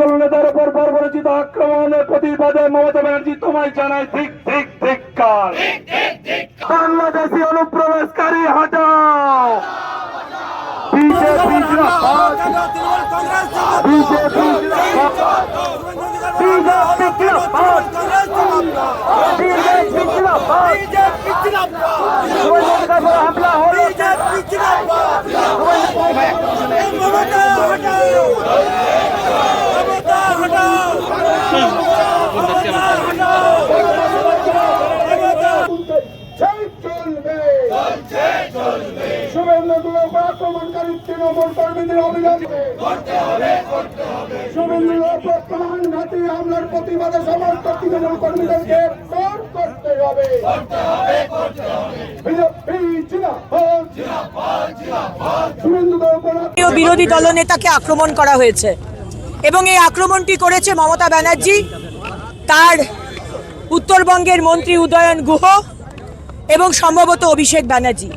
দলনেতার উপর বর্বরচিত আক্রমণের প্রতিবাদে মমতা ব্যানার্জি তোমায় জানাই ঠিক ঠিক ধিক্কার। বাংলাদেশি অনুপ্রবেশকারী হটাও। বিজেপি জিন্দাবাদ, বিজেপি জিন্দাবাদ, বিজেপি জিন্দাবাদ, বিজেপি জিন্দাবাদ, বিজেপি জিন্দাবাদ। হামলা হলো, বিজেপি জিন্দাবাদ। মমতা হটাও, মমতা হটাও, শুভেন্দুগুলো আক্রমণকারী তৃণমূল কর্মীদের অভিযান শুভেন্দুগুলো প্রাণঘাতী হামলার প্রতিবাদে সমস্ত তৃণমূল কর্মীদেরকে করতে হবে। বিরোধী দলনেতাকে আক্রমণ করা হয়েছে এবং এই আক্রমণটি করেছে মমতা ব্যানার্জি, তার উত্তরবঙ্গের মন্ত্রী উদয়ন গুহ এবং সম্ভবত অভিষেক ব্যানার্জি।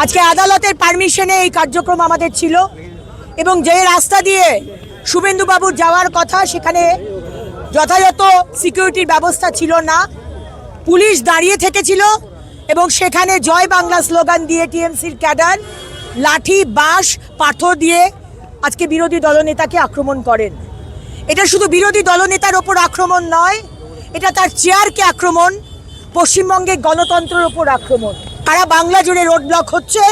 আজকে আদালতের পারমিশনে এই কার্যক্রম আমাদের ছিল এবং যে রাস্তা দিয়ে শুভেন্দুবাবুর যাওয়ার কথা সেখানে যথাযথ সিকিউরিটির ব্যবস্থা ছিল না, পুলিশ দাঁড়িয়ে থেকেছিল এবং সেখানে জয় বাংলা স্লোগান দিয়ে টিএমসির ক্যাডার লাঠি বাঁশ পাথর দিয়ে আজকে বিরোধী দলনেতাকে আক্রমণ করেন। এটা শুধু বিরোধী দলনেতার ওপর আক্রমণ নয়, এটা তার চেয়ারকে আক্রমণ, পশ্চিমবঙ্গের গণতন্ত্রের ওপর আক্রমণ। সারা বাংলা জুড়ে রোড ব্লক হচ্ছে,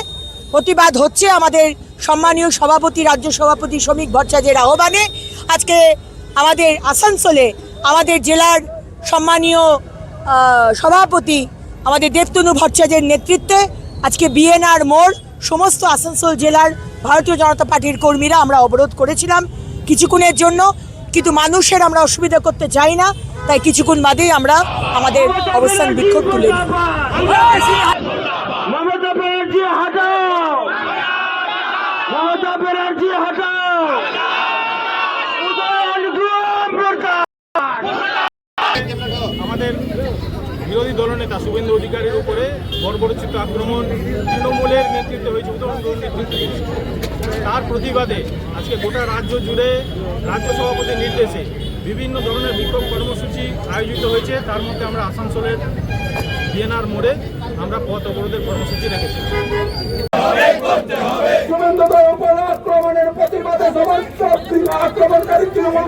প্রতিবাদ হচ্ছে। আমাদের সম্মানীয় সভাপতি, রাজ্য সভাপতি শ্রমিক ভট্টাচার্যের আহ্বানে আজকে আমাদের আসানসোলে আমাদের জেলার সম্মানীয় সভাপতি আমাদের দেবতনু ভট্টাচার্যের নেতৃত্বে আজকে বিএনআর মোড় সমস্ত আসানসোল জেলার ভারতীয় জনতা পার্টির কর্মীরা আমরা অবরোধ করেছিলাম কিছুক্ষণের জন্য, কিন্তু মানুষের আমরা অসুবিধা করতে চাই না, তাই কিছুক্ষণ বাদেই আমরা আমাদের অবস্থান বিক্ষোভ তুলে নিই। মমতা ব্যানার্জি হটাও, মমতা ব্যানার্জি হটাও, আমাদের বিরোধী দলনেতা শুভেন্দু অধিকারীর উপরে বর্বরচিত আক্রমণ তৃণমূলের নেতৃত্বে হয়েছে, উত্তরবঙ্গের নেতৃত্বে হয়েছে। তার প্রতিবাদে আজকে গোটা রাজ্য জুড়ে রাজ্য সভাপতির নির্দেশে বিভিন্ন ধরনের বিক্ষোভ কর্মসূচি আয়োজিত হয়েছে। তার মধ্যে আমরা আসানসোলের বিএনআর মোড়ে আমরা পথ অবরোধের কর্মসূচি রেখেছি। আক্রমণের প্রতিবাদে সমস্ত আক্রমণকারী তৃণমূল